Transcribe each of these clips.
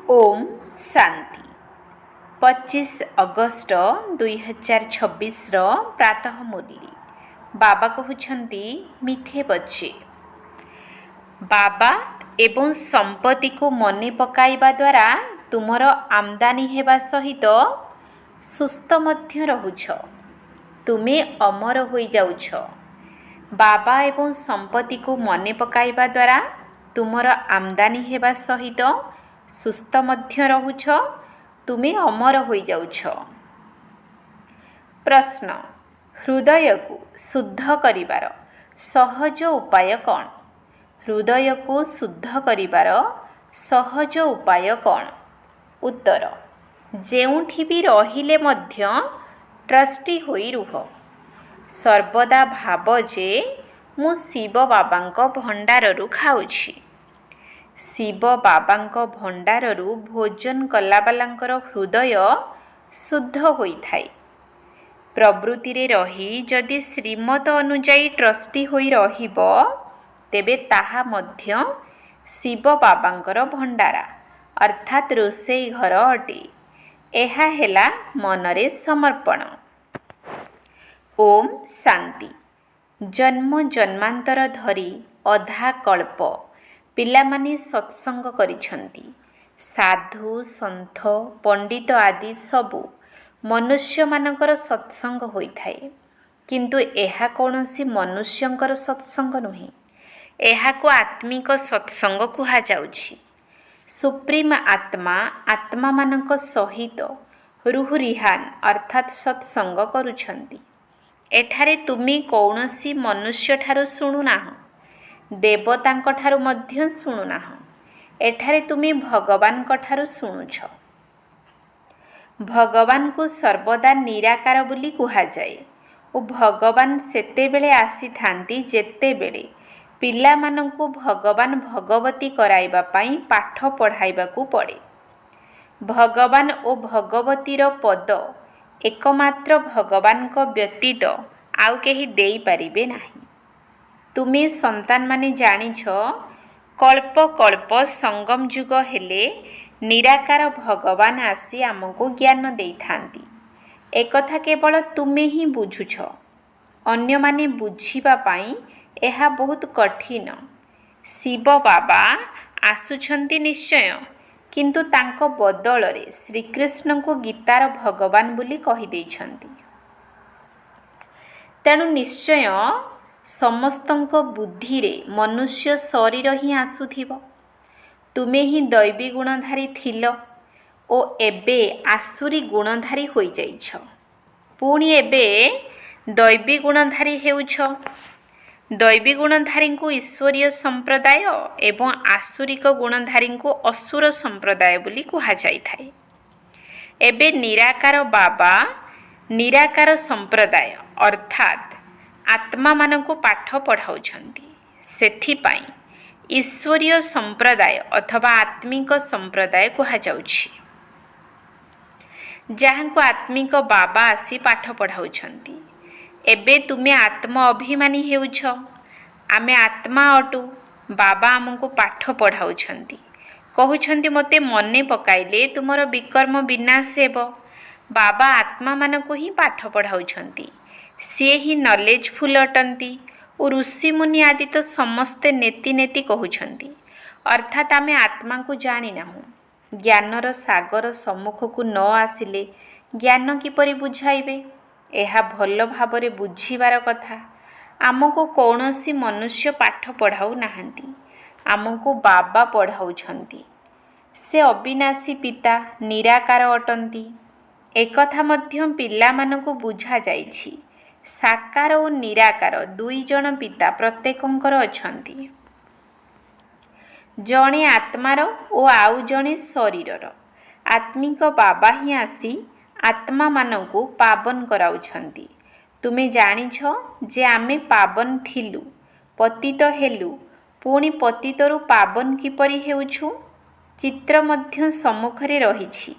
Om Shanti 25 August 2026 प्रातः मुरली बाबा कहते मीठे बच्चे बाबा एवं संपत्ति को मने पकाइबा द्वारा तुमर आमदानी हेबा सहित सुस्थ मध्य रहुछ। तुमे अमर होई जाउछ। बाबा एवं संपत्ति को मने पकाइबा द्वारा तुमर आमदानी हेबा सहित सुस्थ मध्य रहुछ। तुमे अमर होई जाउछ। प्रश्न हृदय को शुद्ध करिबार सहज उपाय कौन? हृदय को शुद्ध करिबार सहज उपाय कौन? उत्तर जेउठी भी रहिले मध्य ट्रस्टी होई रुह। सर्वदा भाव जे मु शिव बाबांक भंडाररू खाउछि। शिव बाबांक भंडाररू भोजन कलाबालांकर हृदय शुद्ध होइथाय। प्रवृत्ति रे रही जदि श्रीमत अनुजाई ट्रस्टी होई रहिबो तेबे ताहा मध्य शिव बाबांकर भंडारा अर्थात रोषेई घर अटे। एहा हेला मनरे समर्पण। ओम शांति। जन्म जन्मांतर धरी अधा कल्प पिलामाने सत्संग करिछंती। साधु संत पंडित आदि सबु मनुष्य मानकर सत्संग होइथाय, किंतु एहा कौनसी मनुष्यंकर सत्संग नुहे। एहाको आत्मिक सत्संग कुहा जाउछि। सुप्रीम आत्मा आत्मा मानक सहित रुहुरिहान अर्थात सत्संग करुछंती। एठारे तुमी कौनसी मनुष्य ठारू शुणुनाह, देवतांक ठारू मध्य शुणुनाह। एठारे तुमी भगवान ठारू शुणुछ। भगवान को सर्वदा निराकार बोली कुहा जाए ओ भगवान सेतेबेले आसी थांती जेतेबेले पिला मानंकु भगवान भगवती कराइबा पाई पाठ पढ़ाइबाकू पड़े। भगवान ओ भगवतीर पद एकमात्र भगवान को व्यतीत आउ केही देई पारिबे नाही। तुमे संतान माने जानिछ कल्प कल्प संगम युग हेले निराकार भगवान आसी आमको ज्ञान देई थांती। एकथा केवल तुमे ही बुझुछ, अन्य माने बुझिबा पाई एहा बहुत कठिन। शिव बाबा आसुछंती निश्चय, किंतु तांको बदलरे श्रीकृष्ण को गीतार भगवान बोली कहि देइछंती। तेणु निश्चय समस्तंको बुद्धि रे मनुष्य शरीर ही आसुथिबो। तुमे ही दैवी गुणधारी थिल ओ एबे आसुरी गुणधारी होई जाइछ। पुणी एबे दैवी गुणधारी हेउछ। दैवी गुणधारी को ईश्वरीय संप्रदाय एवं आसुरिक गुणधारी को असुर संप्रदाय बोली कुहा जाइथाय। एबे निराकार बाबा निराकार संप्रदाय अर्थात आत्मा मानक पाठ पढ़ाउछंती। सेथिपाई ईश्वरीय संप्रदाय अथवा आत्मिक संप्रदाय कुहा जाउछि। जहाँको आत्मिक बाबा आसी पाठ पढ़ाउछंती। एबे तुमे आत्म अभिमानी हेउछ। आमे आत्मा अटु, बाबा आमको पाठ पढ़ाउछंती। कहउछंती मते मने पकाइले तुमर विकर्म विनाश हेबो। बाबा आत्मा मानको ही पाठ पढ़ाउछंती। सी ही नॉलेजफुल अटंती और ऋषि मुनि आदि तो समस्ते नेति नेति कहउछंती। अर्थात आमे आत्मा को जानी नाहु। ज्ञानर सागर सम्मुख को न आसिले ज्ञान किपरि बुझाइबे? एहा भल भावरे बुझिबार कथा। आमको कौनसी मनुष्य पाठ पढ़ाउ नाहंती। आमको बाबा पढ़ाउछंती। से अविनाशी पिता निराकार अटंती। एकथा मध्य पिला मानकु बुझा जाइछि। साकार और निराकार दुई जन पिता प्रत्येकंकर अछंती। जणे आत्मार ओ आउ जणे शरीरर। आत्मिक बाबा ही आसी आत्मा मानकु पावन कराउछंती। तुमे जानिछ जे आमे पावन थिलु, पतित हेलु, पुणी पतितरु पावन किपरि हेउछु? चित्र मध्य सम्मुखरे रहिछि।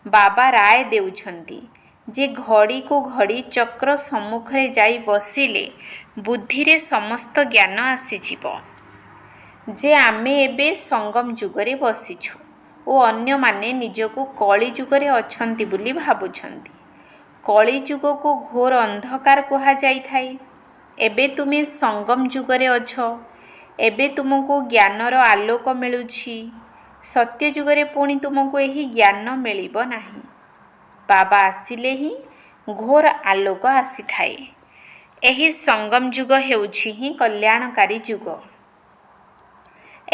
बाबा राय देउछंती जे घड़ी को घड़ी चक्र सम्मुखरे जाई बसिले बुद्धि रे समस्त ज्ञान आसीजिवो। जे आमे एबे संगम जुगरे बसिछु ଓ ଅନ୍ୟମାନେ ନିଜକୁ କଳି ଯୁଗରେ ଅଛନ୍ତି ବୋଲି ଭାବୁଛନ୍ତି। କଳି ଯୁଗକୁ ଘୋର ଅନ୍ଧକାର କୁହାଯାଇଥାଏ। ଏବେ ତୁମେ ସଙ୍ଗମ ଯୁଗରେ ଅଛ। ଏବେ ତୁମକୁ ଜ୍ଞାନର ଆଲୋକ ମିଳୁଛି। ସତ୍ୟ ଯୁଗରେ ପୁଣି ତୁମକୁ ଏହି ଜ୍ଞାନ ମିଳିବ ନାହିଁ। ବାବା ଆସିଲେ ହିଁ ଘୋର ଆଲୋକ ଆସିଥାଏ। ଏହି ସଙ୍ଗମ ଯୁଗ ହେଉଛି ହିଁ କଲ୍ୟାଣକାରୀ ଯୁଗ।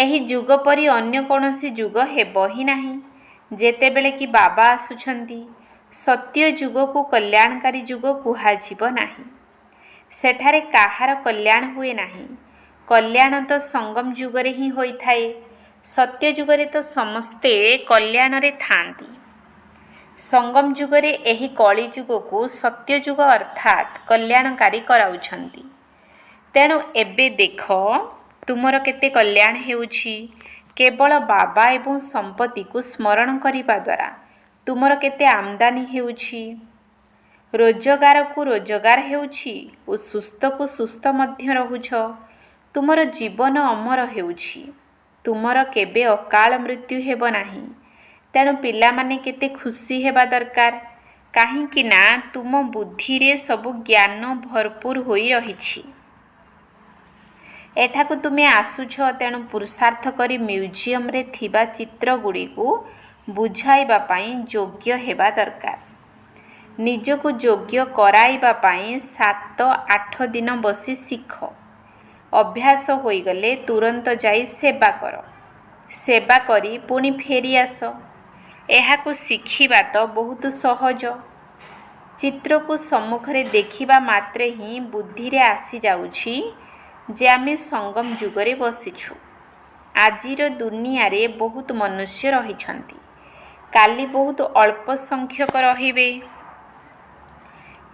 ଏହି ଯୁଗ ପରି ଅନ୍ୟ କୌଣସି ଯୁଗ ହେବ ହିଁ ନାହିଁ। ଯେତେବେଳେ କି ବାବା ଆସୁଛନ୍ତି, ସତ୍ୟ ଯୁଗକୁ କଲ୍ୟାଣକାରୀ ଯୁଗ କୁହାଯିବ ନାହିଁ। ସେଠାରେ କାହାର କଲ୍ୟାଣ ହୁଏ ନାହିଁ। କଲ୍ୟାଣ ତ ସଙ୍ଗମ ଯୁଗରେ ହିଁ ହୋଇଥାଏ। ସତ୍ୟ ଯୁଗରେ ତ ସମସ୍ତେ କଲ୍ୟାଣରେ ଥାଆନ୍ତି। ସଙ୍ଗମ ଯୁଗରେ ଏହି କଳି ଯୁଗକୁ ସତ୍ୟ ଯୁଗ ଅର୍ଥାତ୍ କଲ୍ୟାଣକାରୀ କରାଉଛନ୍ତି। ତେଣୁ ଏବେ ଦେଖ ତୁମର କେତେ କଲ୍ୟାଣ ହେଉଛି। କେବଳ ବାବା ଏବଂ ସମ୍ପତ୍ତିକୁ ସ୍ମରଣ କରିବା ଦ୍ୱାରା ତୁମର କେତେ ଆମଦାନୀ ହେଉଛି। ରୋଜଗାରକୁ ରୋଜଗାର ହେଉଛି ଓ ସୁସ୍ଥକୁ ସୁସ୍ଥ ମଧ୍ୟ ରହୁଛ। ତୁମର ଜୀବନ ଅମର ହେଉଛି। ତୁମର କେବେ ଅକାଳ ମୃତ୍ୟୁ ହେବ ନାହିଁ। ତେଣୁ ପିଲାମାନେ କେତେ ଖୁସି ହେବା ଦରକାର, କାହିଁକି ନା ତୁମ ବୁଦ୍ଧିରେ ସବୁ ଜ୍ଞାନ ଭରପୁର ହୋଇ ରହିଛି। ଏଠାକୁ ତୁମେ ଆସୁଛ, ତେଣୁ ପୁରୁଷାର୍ଥ କରି ମ୍ୟୁଜିୟମରେ ଥିବା ଚିତ୍ରଗୁଡ଼ିକୁ ବୁଝାଇବା ପାଇଁ ଯୋଗ୍ୟ ହେବା ଦରକାର। ନିଜକୁ ଯୋଗ୍ୟ କରାଇବା ପାଇଁ 7-8 ଦିନ ବସି ଶିଖ। ଅଭ୍ୟାସ ହୋଇଗଲେ ତୁରନ୍ତ ଯାଇ ସେବା କର। ସେବା କରି ପୁଣି ଫେରି ଆସ। ଏହାକୁ ଶିଖିବା ତ ବହୁତ ସହଜ। ଚିତ୍ରକୁ ସମ୍ମୁଖରେ ଦେଖିବା ମାତ୍ରେ ହିଁ ବୁଦ୍ଧିରେ ଆସିଯାଉଛି ଯେ ଆମେ ସଙ୍ଗମ ଯୁଗରେ ବସିଛୁ। ଆଜିର ଦୁନିଆରେ ବହୁତ ମନୁଷ୍ୟ ରହିଛନ୍ତି, କାଲି ବହୁତ ଅଳ୍ପ ସଂଖ୍ୟକ ରହିବେ।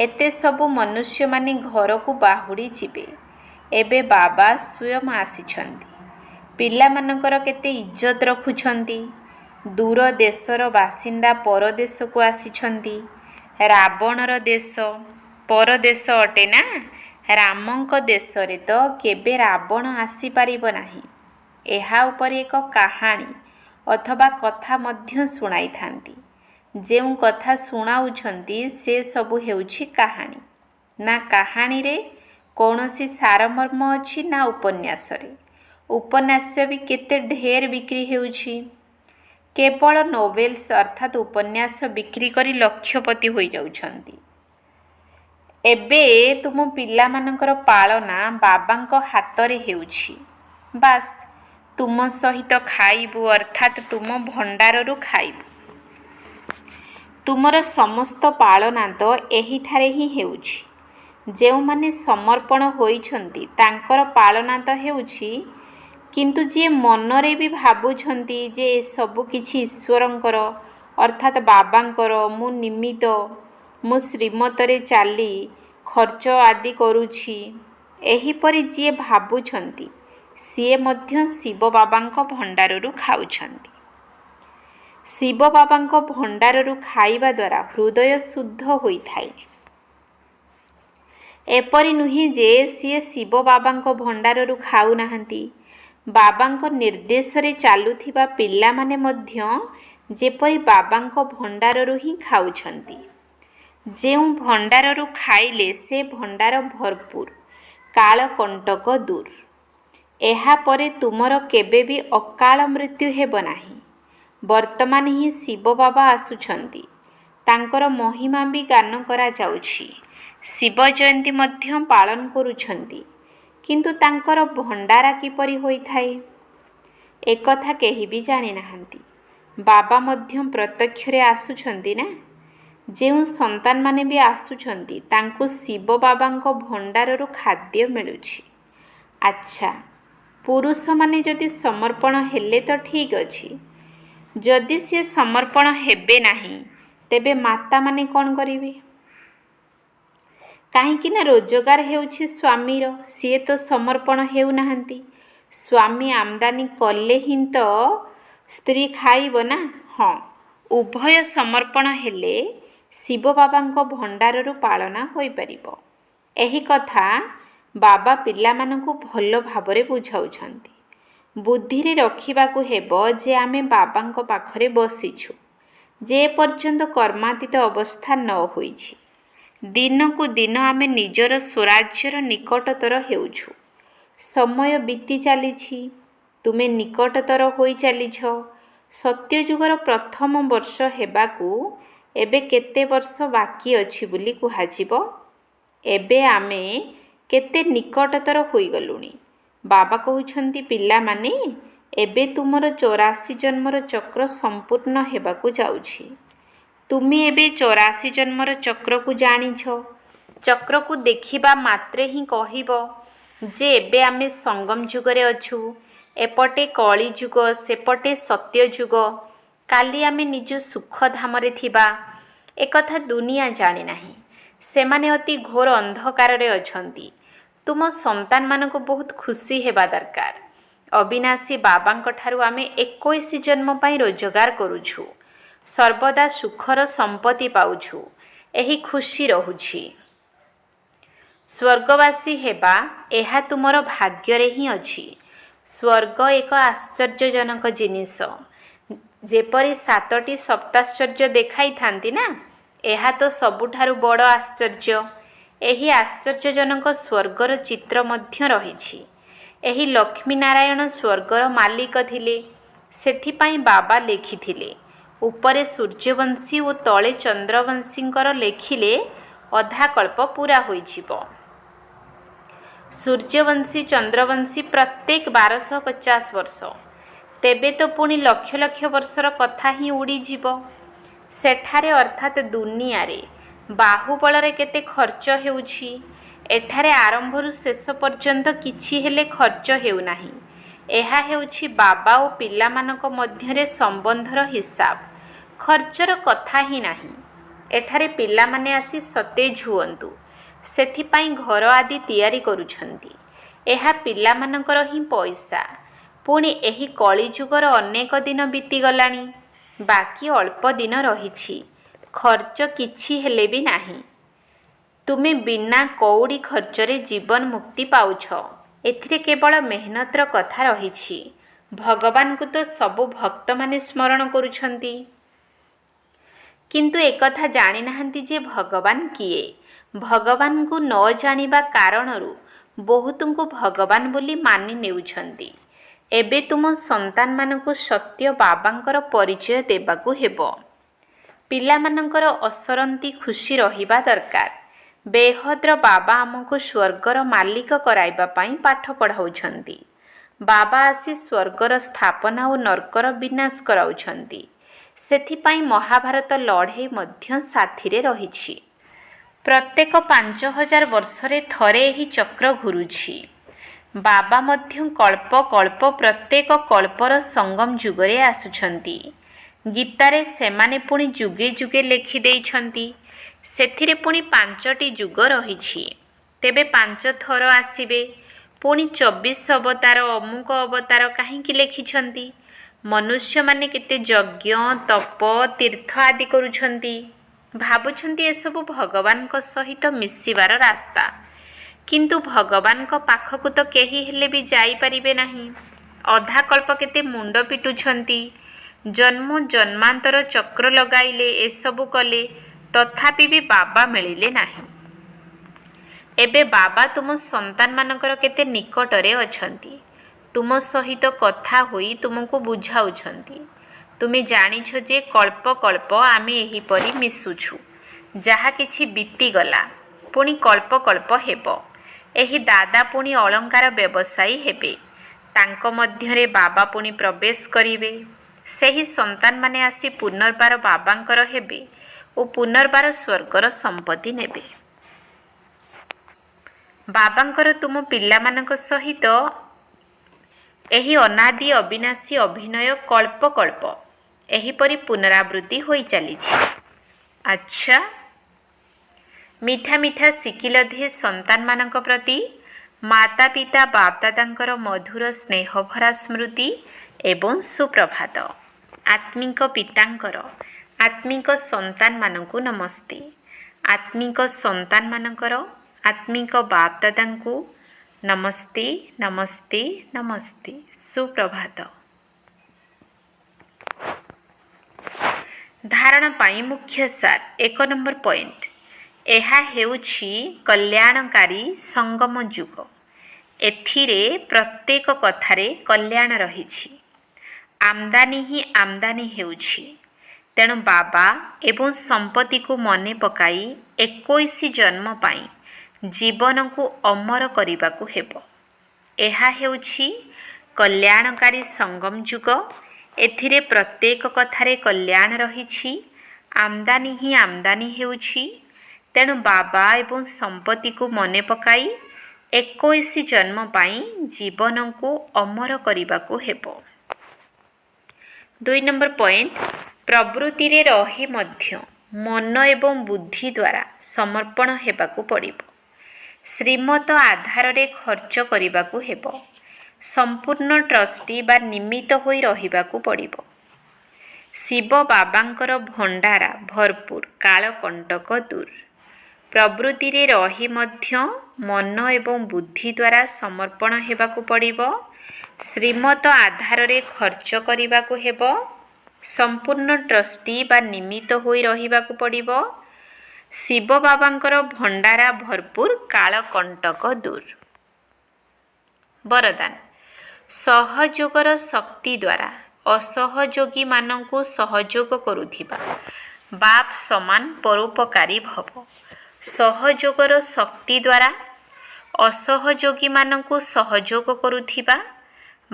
ଏତେ ସବୁ ମନୁଷ୍ୟମାନେ ଘରକୁ ବାହୁଡ଼ି ଯିବେ। ଏବେ ବାବା ସ୍ୱୟଂ ଆସିଛନ୍ତି। ପିଲାମାନଙ୍କର କେତେ ଇଜ୍ଜତ ରଖୁଛନ୍ତି। ଦୂର ଦେଶର ବାସିନ୍ଦା ପରଦେଶକୁ ଆସିଛନ୍ତି। ରାବଣର ଦେଶ ପରଦେଶ ଅଟେ ନା। ରାମଙ୍କ ଦେଶରେ ତ କେବେ ରାବଣ ଆସିପାରିବ ନାହିଁ। ଏହା ଉପରେ ଏକ କାହାଣୀ ଅଥବା କଥା ମଧ୍ୟ ଶୁଣାଇଥାନ୍ତି। ଯେଉଁ କଥା ଶୁଣାଉଛନ୍ତି ସେ ସବୁ ହେଉଛି କାହାଣୀ। ନା କାହାଣୀରେ କୌଣସି ସାରମର୍ମ ଅଛି ନା ଉପନ୍ୟାସରେ। ଉପନ୍ୟାସ ବି କେତେ ଢେର ବିକ୍ରି ହେଉଛି। କେବଳ ନୋଭେଲ୍ସ ଅର୍ଥାତ୍ ଉପନ୍ୟାସ ବିକ୍ରି କରି ଲକ୍ଷପତି ହୋଇଯାଉଛନ୍ତି। ଏବେ ତୁମ ପିଲାମାନଙ୍କର ପାଳନା ବାବାଙ୍କ ହାତରେ ହେଉଛି। ବାସ୍ ତୁମ ସହିତ ଖାଇବୁ ଅର୍ଥାତ୍ ତୁମ ଭଣ୍ଡାରରୁ ଖାଇବୁ। ତୁମର ସମସ୍ତ ପାଳନା ତ ଏହିଠାରେ ହିଁ ହେଉଛି। ଯେଉଁମାନେ ସମର୍ପଣ ହୋଇଛନ୍ତି ତାଙ୍କର ପାଳନା ତ ହେଉଛି, କିନ୍ତୁ ଯିଏ ମନରେ ବି ଭାବୁଛନ୍ତି ଯେ ସବୁ କିଛି ଈଶ୍ୱରଙ୍କର ଅର୍ଥାତ୍ ବାବାଙ୍କର, ମୁଁ ନିମିତ୍ତ, ମୁଁ ଶ୍ରୀମତରେ ଚାଲି ଖର୍ଚ୍ଚ ଆଦି କରୁଛି, ଏହିପରି ଯିଏ ଭାବୁଛନ୍ତି ସିଏ ମଧ୍ୟ ଶିବ ବାବାଙ୍କ ଭଣ୍ଡାରରୁ ଖାଉଛନ୍ତି। ଶିବ ବାବାଙ୍କ ଭଣ୍ଡାରରୁ ଖାଇବା ଦ୍ୱାରା ହୃଦୟ ଶୁଦ୍ଧ ହୋଇଥାଏ। ଏପରି ନୁହେଁ ଯେ ସିଏ ଶିବ ବାବାଙ୍କ ଭଣ୍ଡାରରୁ ଖାଉନାହାନ୍ତି। ବାବାଙ୍କ ନିର୍ଦ୍ଦେଶରେ ଚାଲୁଥିବା ପିଲାମାନେ ମଧ୍ୟ ଯେପରି ବାବାଙ୍କ ଭଣ୍ଡାରରୁ ହିଁ ଖାଉଛନ୍ତି। ଯେଉଁ ଭଣ୍ଡାରରୁ ଖାଇଲେ ସେ ଭଣ୍ଡାର ଭରପୁର, କାଳକଣ୍ଟକ ଦୂର। ଏହାପରେ ତୁମର କେବେ ବି ଅକାଳ ମୃତ୍ୟୁ ହେବ ନାହିଁ। ବର୍ତ୍ତମାନ ହିଁ ଶିବ ବାବା ଆସୁଛନ୍ତି। ତାଙ୍କର ମହିମା ବି ଗାନ କରାଯାଉଛି। ଶିବ ଜୟନ୍ତୀ ମଧ୍ୟ ପାଳନ କରୁଛନ୍ତି। କିନ୍ତୁ ତାଙ୍କର ଭଣ୍ଡାରା କିପରି ହୋଇଥାଏ ଏକଥା କେହି ବି ଜାଣିନାହାନ୍ତି। ବାବା ମଧ୍ୟ ପ୍ରତ୍ୟକ୍ଷରେ ଆସୁଛନ୍ତି ନା। ଯେଉଁ ସନ୍ତାନମାନେ ବି ଆସୁଛନ୍ତି ତାଙ୍କୁ ଶିବ ବାବାଙ୍କ ଭଣ୍ଡାରରୁ ଖାଦ୍ୟ ମିଳୁଛି। ଆଚ୍ଛା, ପୁରୁଷମାନେ ଯଦି ସମର୍ପଣ ହେଲେ ତ ଠିକ୍ ଅଛି। ଯଦି ସିଏ ସମର୍ପଣ ହେବେ ନାହିଁ, ତେବେ ମାତାମାନେ କ'ଣ କରିବେ? କାହିଁକି ନା ରୋଜଗାର ହେଉଛି ସ୍ୱାମୀର, ସିଏ ତ ସମର୍ପଣ ହେଉନାହାନ୍ତି। ସ୍ୱାମୀ ଆମଦାନୀ କଲେ ହିଁ ତ ସ୍ତ୍ରୀ ଖାଇବ ନା। ହଁ, ଉଭୟ ସମର୍ପଣ ହେଲେ ଶିବ ବାବାଙ୍କ ଭଣ୍ଡାରରୁ ପାଳନା ହୋଇପାରିବ। ଏହି କଥା ବାବା ପିଲାମାନଙ୍କୁ ଭଲ ଭାବରେ ବୁଝାଉଛନ୍ତି। ବୁଦ୍ଧିରେ ରଖିବାକୁ ହେବ ଯେ ଆମେ ବାବାଙ୍କ ପାଖରେ ବସିଛୁ ଯେ ପର୍ଯ୍ୟନ୍ତ କର୍ମାତୀତ ଅବସ୍ଥା ନ ହୋଇଛି। ଦିନକୁ ଦିନ ଆମେ ନିଜର ସ୍ୱରାଜ୍ୟର ନିକଟତର ହେଉଛୁ। ସମୟ ବିତି ଚାଲିଛି, ତୁମେ ନିକଟତର ହୋଇ ଚାଲିଛ। ସତ୍ୟଯୁଗର ପ୍ରଥମ ବର୍ଷ ହେବାକୁ ଏବେ କେତେ ବର୍ଷ ବାକି ଅଛି ବୋଲି କୁହାଯିବ? ଏବେ ଆମେ କେତେ ନିକଟତର ହୋଇଗଲୁଣି। ବାବା କହୁଛନ୍ତି, ପିଲାମାନେ, ଏବେ ତୁମର 84 ଜନ୍ମର ଚକ୍ର ସମ୍ପୂର୍ଣ୍ଣ ହେବାକୁ ଯାଉଛି। ତୁମେ ଏବେ 84 ଜନ୍ମର ଚକ୍ରକୁ ଜାଣିଛ। ଚକ୍ରକୁ ଦେଖିବା ମାତ୍ରେ ହିଁ କହିବ ଯେ ଏବେ ଆମେ ସଙ୍ଗମ ଯୁଗରେ ଅଛୁ। ଏପଟେ କଳି ଯୁଗ, ସେପଟେ ସତ୍ୟ ଯୁଗ। କାଲି ଆମେ ନିଜ ସୁଖଧାମରେ ଥିବା। ଏକଥା ଦୁନିଆ ଜାଣିନାହିଁ। ସେମାନେ ଅତି ଘୋର ଅନ୍ଧକାରରେ ଅଛନ୍ତି। ତୁମ ସନ୍ତାନମାନଙ୍କୁ ବହୁତ ଖୁସି ହେବା ଦରକାର। ଅବିନାଶୀ ବାବାଙ୍କ ଠାରୁ ଆମେ 21 ଜନ୍ମ ପାଇଁ ରୋଜଗାର କରୁଛୁ। ସର୍ବଦା ସୁଖର ସମ୍ପତ୍ତି ପାଉଛୁ। ଏହି ଖୁସି ରହୁଛି। ସ୍ୱର୍ଗବାସୀ ହେବା ଏହା ତୁମର ଭାଗ୍ୟରେ ହିଁ ଅଛି। ସ୍ୱର୍ଗ ଏକ ଆଶ୍ଚର୍ଯ୍ୟଜନକ ଜିନିଷ। ଯେପରି 7ଟି ସପ୍ତାଶ୍ଚର୍ଯ୍ୟ ଦେଖାଇଥାନ୍ତି ନା, ଏହା ତ ସବୁଠାରୁ ବଡ଼ ଆଶ୍ଚର୍ଯ୍ୟ। ଏହି ଆଶ୍ଚର୍ଯ୍ୟଜନକ ସ୍ୱର୍ଗର ଚିତ୍ର ମଧ୍ୟ ରହିଛି। ଏହି ଲକ୍ଷ୍ମୀନାରାୟଣ ସ୍ୱର୍ଗର ମାଲିକ ଥିଲେ। ସେଥିପାଇଁ ବାବା ଲେଖିଥିଲେ, ଉପରେ ସୂର୍ଯ୍ୟବଂଶୀ ଓ ତଳେ ଚନ୍ଦ୍ରବଂଶୀଙ୍କର ଲେଖିଲେ ଅଧା କଳ୍ପ ପୂରା ହୋଇଯିବ। ସୂର୍ଯ୍ୟବଂଶୀ ଚନ୍ଦ୍ରବଂଶୀ ପ୍ରତ୍ୟେକ 1250 ବର୍ଷ। ତେବେ ତ ପୁଣି ଲକ୍ଷ ଲକ୍ଷ ବର୍ଷର କଥା ହିଁ ଉଡ଼ିଯିବ। ସେଠାରେ ଅର୍ଥାତ୍ ଦୁନିଆରେ ବାହୁବଳରେ କେତେ ଖର୍ଚ୍ଚ ହେଉଛି। ଏଠାରେ ଆରମ୍ଭରୁ ଶେଷ ପର୍ଯ୍ୟନ୍ତ କିଛି ହେଲେ ଖର୍ଚ୍ଚ ହେଉନାହିଁ। ଏହା ହେଉଛି ବାବା ଓ ପିଲାମାନଙ୍କ ମଧ୍ୟରେ ସମ୍ବନ୍ଧର ହିସାବ। ଖର୍ଚ୍ଚର କଥା ହିଁ ନାହିଁ। ଏଠାରେ ପିଲାମାନେ ଆସି ସତେଜ ହୁଅନ୍ତୁ, ସେଥିପାଇଁ ଘର ଆଦି ତିଆରି କରୁଛନ୍ତି। ଏହା ପିଲାମାନଙ୍କର ହିଁ ପଇସା। ପୁଣି ଏହି କଳିଯୁଗର ଅନେକ ଦିନ ବିତିଗଲାଣି। ବାକି ଅଳ୍ପ ଦିନ ରହିଛି। ଖର୍ଚ୍ଚ କିଛି ହେଲେ ବି ନାହିଁ। ତୁମେ ବିନା କଉଡ଼ି ଖର୍ଚ୍ଚରେ ଜୀବନ ମୁକ୍ତି ପାଉଛ। ଏଥିରେ କେବଳ ମେହନତର କଥା ରହିଛି। ଭଗବାନଙ୍କୁ ତ ସବୁ ଭକ୍ତମାନେ ସ୍ମରଣ କରୁଛନ୍ତି, କିନ୍ତୁ ଏକଥା ଜାଣିନାହାନ୍ତି ଯେ ଭଗବାନ କିଏ। ଭଗବାନଙ୍କୁ ନ ଜାଣିବା କାରଣରୁ ବହୁତଙ୍କୁ ଭଗବାନ ବୋଲି ମାନି ନେଉଛନ୍ତି। ଏବେ ତୁମ ସନ୍ତାନମାନଙ୍କୁ ସତ୍ୟ ବାବାଙ୍କର ପରିଚୟ ଦେବାକୁ ହେବ। ପିଲାମାନଙ୍କର ଅସରନ୍ତି ଖୁସି ରହିବା ଦରକାର। ବେହଦ୍ର ବାବା ଆମକୁ ସ୍ୱର୍ଗର ମାଲିକ କରାଇବା ପାଇଁ ପାଠ ପଢ଼ାଉଛନ୍ତି। ବାବା ଆସି ସ୍ୱର୍ଗର ସ୍ଥାପନା ଓ ନର୍କର ବିନାଶ କରାଉଛନ୍ତି। ସେଥିପାଇଁ ମହାଭାରତ ଲଢ଼େଇ ମଧ୍ୟ ସାଥିରେ ରହିଛି। ପ୍ରତ୍ୟେକ 5000 ବର୍ଷରେ ଥରେ ଏହି ଚକ୍ର ଘୁରୁଛି। ବାବା ମଧ୍ୟ କଳ୍ପ କଳ୍ପ ପ୍ରତ୍ୟେକ କଳ୍ପର ସଙ୍ଗମ ଯୁଗରେ ଆସୁଛନ୍ତି। ଗୀତାରେ ସେମାନେ ପୁଣି ଯୁଗେ ଯୁଗେ ଲେଖିଦେଇଛନ୍ତି। ସେଥିରେ ପୁଣି 5ଟି ଯୁଗ ରହିଛି। ତେବେ 5 ଥର ଆସିବେ। ପୁଣି 24 ଅବତାର, ଅମୁକ ଅବତାର କାହିଁକି ଲେଖିଛନ୍ତି? ମନୁଷ୍ୟମାନେ କେତେ ଯଜ୍ଞ, ତପ, ତୀର୍ଥ ଆଦି କରୁଛନ୍ତି। ଭାବୁଛନ୍ତି ଏସବୁ ଭଗବାନଙ୍କ ସହିତ ମିଶିବାର ରାସ୍ତା। କିନ୍ତୁ ଭଗବାନଙ୍କ ପାଖକୁ ତ କେହି ହେଲେ ବି ଯାଇପାରିବେ ନାହିଁ। ଅଧା କଳ୍ପ କେତେ ମୁଣ୍ଡ ପିଟୁଛନ୍ତି। ଜନ୍ମ ଜନ୍ମାନ୍ତର ଚକ୍ର ଲଗାଇଲେ, ଏସବୁ କଲେ, ତଥାପି ବି ବାବା ମିଳିଲେ ନାହିଁ। ଏବେ ବାବା ତୁମ ସନ୍ତାନମାନଙ୍କର କେତେ ନିକଟରେ ଅଛନ୍ତି। ତୁମ ସହିତ କଥା ହୋଇ ତୁମକୁ ବୁଝାଉଛନ୍ତି। ତୁମେ ଜାଣିଛ ଯେ କଳ୍ପ କଳ୍ପ ଆମେ ଏହିପରି ମିଶୁଛୁ। ଯାହା କିଛି ବିତିଗଲା, ପୁଣି କଳ୍ପ କଳ୍ପ ହେବ। ଏହି ଦାଦା ପୁଣି ଅଳଙ୍କାର ବ୍ୟବସାୟୀ ହେବେ। ତାଙ୍କ ମଧ୍ୟରେ ବାବା ପୁଣି ପ୍ରବେଶ କରିବେ। ସେହି ସନ୍ତାନମାନେ ଆସି ପୁନର୍ବାର ବାବାଙ୍କର ହେବେ ଓ ପୁନର୍ବାର ସ୍ୱର୍ଗର ସମ୍ପତ୍ତି ନେବେ। ବାବାଙ୍କର ତୁମ ପିଲାମାନଙ୍କ ସହିତ ଏହି ଅନାଦି ଅବିନାଶୀ ଅଭିନୟ କଳ୍ପ କଳ୍ପ ଏହିପରି ପୁନରାବୃତ୍ତି ହୋଇ ଚାଲିଛି। ଆଚ୍ଛା, ମିଠା ମିଠା ଶିକିଲଧି ସନ୍ତାନମାନଙ୍କ ପ୍ରତି ମାତା ପିତା ବାପଦାଦାଙ୍କର ମଧୁର ସ୍ନେହଭରା ସ୍ମୃତି ଏବଂ ସୁପ୍ରଭାତ। ଆତ୍ମିକ ପିତାଙ୍କର ଆତ୍ମିକ ସନ୍ତାନମାନଙ୍କୁ ନମସ୍ତେ। ଆତ୍ମିକ ସନ୍ତାନମାନଙ୍କର ଆତ୍ମିକ ବାପଦାଦାଙ୍କୁ नमस्ते नमस्ते नमस्ते सुप्रभात। धारणा पाई मुख्य सार 1 नंबर पॉइंट एहा हेउछि कल्याणकारी संगम युग। एथिरे प्रत्येक कथारे कल्याण रहिछि। आमदानी ही आमदानी हेउछि। तेणु बाबा एवं संपत्ति को मने पकाई 21 जन्म पाई जीवन को अमर करने हेबो। एहा हेउछि कल्याणकारी संगम युग। एथिरे प्रत्येक कथारे कल्याण रहिछि। आमदानी ही आमदानी हेउछि। तेणु बाबा एवं संपत्ति को मने पकाई 21 जन्म पाई जीवन को अमर करने हेबो। 2 नंबर पॉइंट प्रवृत्ति रे रही मध्य मन एवं बुद्धि द्वारा समर्पण हेबाकु पड़िबो। श्रीमत आधार रे खर्च करने हेबो। संपूर्ण ट्रस्टी बा निमित्त होई रहिबाकु पड़िबो। शिव बाबांकर भंडारा भरपूर कालकंटक दूर। प्रवृत्ति रे रही मध्य मन एवं बुद्धि द्वारा समर्पण हेबाकु पड़िबो। श्रीमत आधार रे खर्च करिबाकु हेबो। संपूर्ण ट्रस्टी बा निमित्त होई रहिबाकु पड़िबो। शिव बाबांकर भंडारा भरपूर कालकंटक दूर। वरदान सहयोगर शक्ति द्वारा असहयोगी मानंकु सहयोग करुथिबा बाप समान परोपकारी भव। सहयोगर शक्ति द्वारा असहयोगी मानंकु सहयोग करुथिबा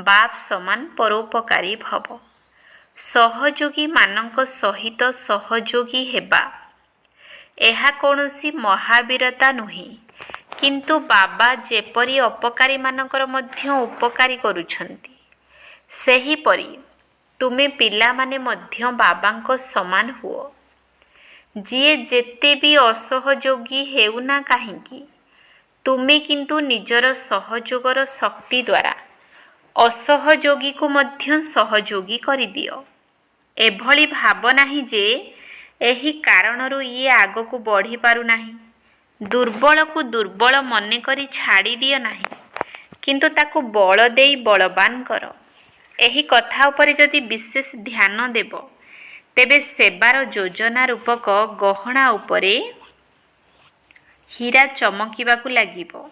बाप समान परोपकारी भव। सहयोगी मानंक सहित सहयोगी हेबा एहा कौनसी महावीरता नुहे। किंतु बाबा जेपरी अपकारी मानकर मध्य उपकारी करुछंती सेहीपरि तुमे पिला माने मध्य बाबांको समान हुओ। जिए जेते भी असहयोगी हेउना काहिंकी तुमे किंतु निजर सहयोगर शक्ति द्वारा असहयोगी को मध्य सहयोगी करि दियो। एभली भाव नाही जे एही कारणरू ये आगो को बढ़ी पारु नाही। दुर्बल को दुर्बल मने करी छाड़ी दियो नाही, किंतु ताको बल देई बलवान कर। एही कथा उपरे जदि विशेष ध्यान देब तेबे सेवार योजना रूपक गहना उपरे हीरा चमकिबाकू लागिबो,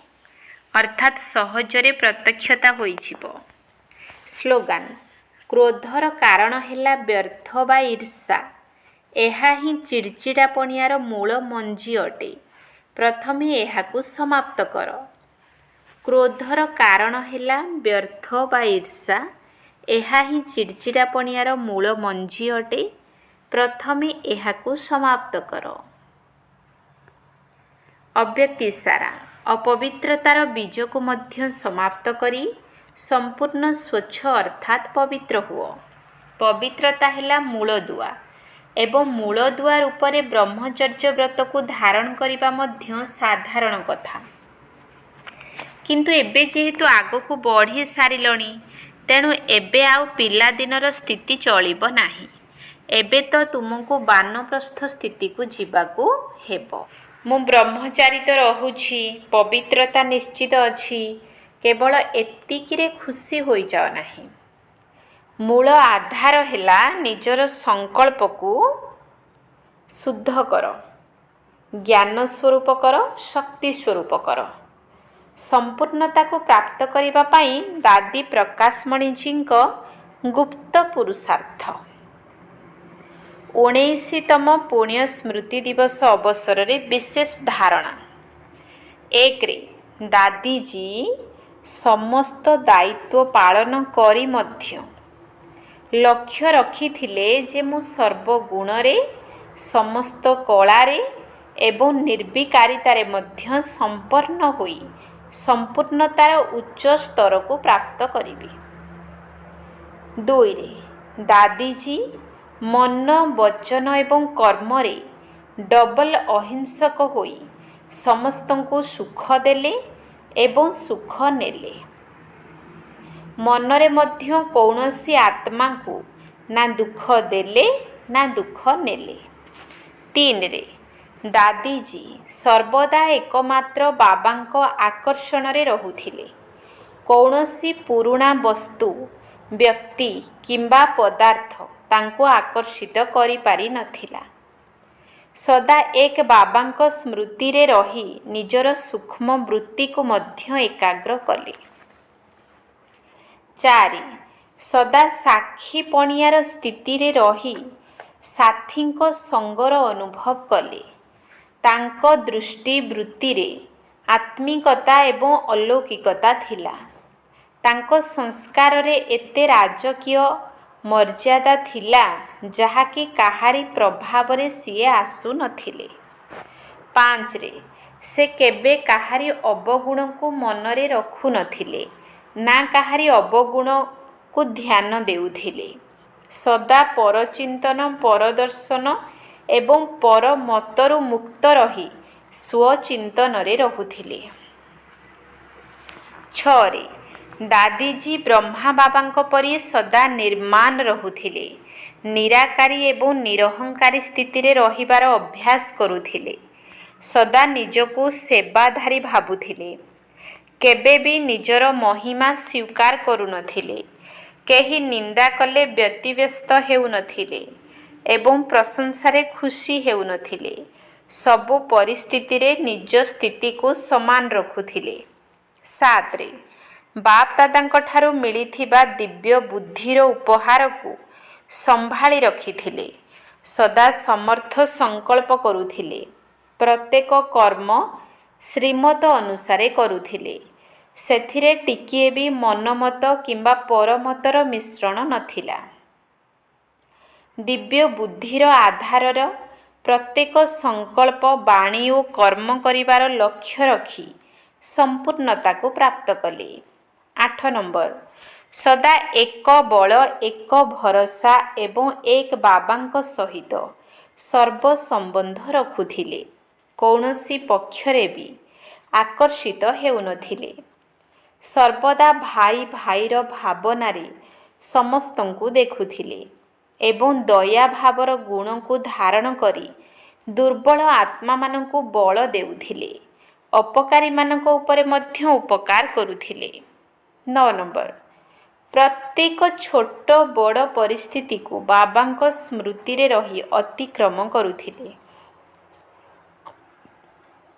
अर्थात सहजरे प्रत्यक्षता होइछिबो। स्लोगान क्रोधर कारण हेला व्यर्थ बा ईर्षा। एहा ही चिड़चिड़ापणियार मूल मंजी अटे। प्रथमे एहाकू समाप्त कर। क्रोधर कारण हेला व्यर्थ बा ईर्षा। एहा ही चिड़चिड़ापणियार मूल मंजी अटे। प्रथमे एहाकू समाप्त कर। अव्यक्ति सारा अपवित्रतार बीज को मध्य समाप्त करी संपूर्ण स्वच्छ अर्थात पवित्र हुओ। पवित्रता हेला मूलदुआ एवं मूलदुआ रूपरे ब्रह्मचर्य व्रत को धारण करिबा मध्य साधारण कथा। किंतु एबे जेहेतु आगो को बढ़ी सारिलणी तेणु एबे आउ पिला दिनर स्थिति चलिबो नाही। एबे तो तुमको वानप्रस्थ स्थिति को जीवाकू हेबो। मु ब्रह्मचारी तो रहुछि, पवित्रता निश्चित अछि, केवल एतिकिरे खुशी होई जाओ नाही। मूल आधार हेला निजर संकल्प को शुद्ध कर, ज्ञान स्वरूप कर, शक्ति स्वरूप कर। संपूर्णता को प्राप्त करिबा पाई दादी प्रकाशमणि जींक गुप्त पुरुषार्थ। 19तम पुण्य स्मृति दिवस अवसर रे विशेष धारणा। 1 रे दादीजी समस्त दायित्व पालन करी मध्य लक्ष्य रखिथिले जे मु सर्वगुण रे समस्त कलारे एवं निर्विकारितारे मध्य संपन्न होई संपूर्णतार उच्च स्तर को प्राप्त करिबी। 2 रे दादीजी मन वचन एवं कर्म रे डबल अहिंसक होई समस्तंको सुख देले एवं सुख नेले। मनरे मध्य कौनसी आत्मा को ना दुख देले ना दुख नेले। 3 रे ଦାଦିଜୀ ସର୍ବଦା ଏକମାତ୍ର ବାବାଙ୍କ ଆକର୍ଷଣରେ ରହୁଥିଲେ। କୌଣସି ପୁରୁଣା ବସ୍ତୁ, ବ୍ୟକ୍ତି କିମ୍ବା ପଦାର୍ଥ ତାଙ୍କୁ ଆକର୍ଷିତ କରିପାରିନଥିଲା। ସଦା ଏକ ବାବାଙ୍କ ସ୍ମୃତିରେ ରହି ନିଜର ସୂକ୍ଷ୍ମ ବୃତ୍ତିକୁ ମଧ୍ୟ ଏକାଗ୍ର କଲେ। 4. ସଦା ସାକ୍ଷୀ ପଣିଆର ସ୍ଥିତିରେ ରହି ସାଥୀଙ୍କ ସଙ୍ଗର ଅନୁଭବ କଲେ। ତାଙ୍କ ଦୃଷ୍ଟି ବୃତ୍ତିରେ ଆତ୍ମିକତା ଏବଂ ଅଲୌକିକତା ଥିଲା। ତାଙ୍କ ସଂସ୍କାରରେ ଏତେ ରାଜକୀୟ ମର୍ଯ୍ୟାଦା ଥିଲା ଯାହାକି କାହାରି ପ୍ରଭାବରେ ସିଏ ଆସୁନଥିଲେ। 5. ସେ କେବେ କାହାରି ଅବଗୁଣକୁ ମନରେ ରଖୁନଥିଲେ ନା କାହାରି ଅବଗୁଣକୁ ଧ୍ୟାନ ଦେଉଥିଲେ। ସଦା ପରଚିନ୍ତନ, ପରଦର୍ଶନ ଏବଂ ପରମତରୁ ମୁକ୍ତ ରହି ସ୍ୱଚିନ୍ତନରେ ରହୁଥିଲେ। 6. ଦାଦିଜୀ ବ୍ରହ୍ମା ବାବାଙ୍କ ପରି ସଦା ନିର୍ମାଣ ରହୁଥିଲେ। ନିରାକାରୀ ଏବଂ ନିରହଙ୍କାରୀ ସ୍ଥିତିରେ ରହିବାର ଅଭ୍ୟାସ କରୁଥିଲେ। ସଦା ନିଜକୁ ସେବାଧାରୀ ଭାବୁଥିଲେ। କେବେ ବି ନିଜର ମହିମା ସ୍ୱୀକାର କରୁନଥିଲେ। କେହି ନିନ୍ଦା କଲେ ବ୍ୟତିବ୍ୟସ୍ତ ହେଉନଥିଲେ ଏବଂ ପ୍ରଶଂସାରେ ଖୁସି ହେଉନଥିଲେ। ସବୁ ପରିସ୍ଥିତିରେ ନିଜ ସ୍ଥିତିକୁ ସମାନ ରଖୁଥିଲେ। 7. ବାପ ଦାଦାଙ୍କଠାରୁ ମିଳିଥିବା ଦିବ୍ୟ ବୁଦ୍ଧିର ଉପହାରକୁ ସମ୍ଭାଳି ରଖିଥିଲେ। ସଦା ସମର୍ଥ ସଂକଳ୍ପ କରୁଥିଲେ। ପ୍ରତ୍ୟେକ କର୍ମ ଶ୍ରୀମତ ଅନୁସାରେ କରୁଥିଲେ। ସେଥିରେ ଟିକିଏ ବି ମନମତ କିମ୍ବା ପରମତର ମିଶ୍ରଣ ନଥିଲା। ଦିବ୍ୟ ବୁଦ୍ଧିର ଆଧାରର ପ୍ରତ୍ୟେକ ସଂକଳ୍ପ, ବାଣୀ ଓ କର୍ମ କରିବାର ଲକ୍ଷ୍ୟ ରଖି ସମ୍ପୂର୍ଣ୍ଣତାକୁ ପ୍ରାପ୍ତ କଲେ। 8 ନମ୍ବର, ସଦା ଏକ ବଳ, ଏକ ଭରସା ଏବଂ ଏକ ବାବାଙ୍କ ସହିତ ସର୍ବ ସମ୍ବନ୍ଧ ରଖୁଥିଲେ। କୌଣସି ପକ୍ଷରେ ବି ଆକର୍ଷିତ ହେଉନଥିଲେ। ସର୍ବଦା ଭାଇ ଭାଇର ଭାବନାରେ ସମସ୍ତଙ୍କୁ ଦେଖୁଥିଲେ ଏବଂ ଦୟାଭାବର ଗୁଣକୁ ଧାରଣ କରି ଦୁର୍ବଳ ଆତ୍ମାମାନଙ୍କୁ ବଳ ଦେଉଥିଲେ। ଅପକାରୀମାନଙ୍କ ଉପରେ ମଧ୍ୟ ଉପକାର କରୁଥିଲେ। 9 ନମ୍ବର, ପ୍ରତ୍ୟେକ ଛୋଟ ବଡ଼ ପରିସ୍ଥିତିକୁ ବାବାଙ୍କ ସ୍ମୃତିରେ ରହି ଅତିକ୍ରମ କରୁଥିଲେ।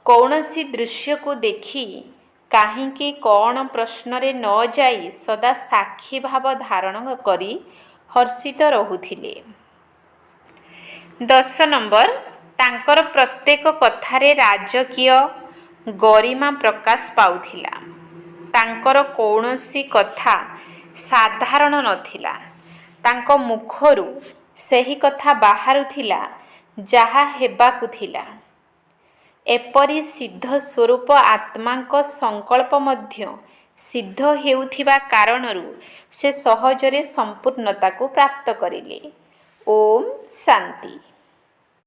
କୌଣସି ଦୃଶ୍ୟକୁ ଦେଖି କାହିଁକି କ'ଣ ପ୍ରଶ୍ନରେ ନ ଯାଇ ସଦା ସାକ୍ଷୀ ଭାବ ଧାରଣ କରି ହର୍ଷିତ ରହୁଥିଲେ। 10 ନମ୍ବର, ତାଙ୍କର ପ୍ରତ୍ୟେକ କଥାରେ ରାଜକୀୟ ଗରିମା ପ୍ରକାଶ ପାଉଥିଲା। ତାଙ୍କର କୌଣସି କଥା ସାଧାରଣ ନଥିଲା। ତାଙ୍କ ମୁଖରୁ ସେହି କଥା ବାହାରୁଥିଲା ଯାହା ହେବାକୁ ଥିଲା। ଏପରି ସିଦ୍ଧ ସ୍ୱରୂପ ଆତ୍ମାଙ୍କ ସଂକଳ୍ପ ମଧ୍ୟ ସିଦ୍ଧ ହେଉଥିବା କାରଣରୁ ସେ ସହଜରେ ସମ୍ପୂର୍ଣ୍ଣତାକୁ ପ୍ରାପ୍ତ କରିଲେ। ଓମ୍ ଶାନ୍ତି।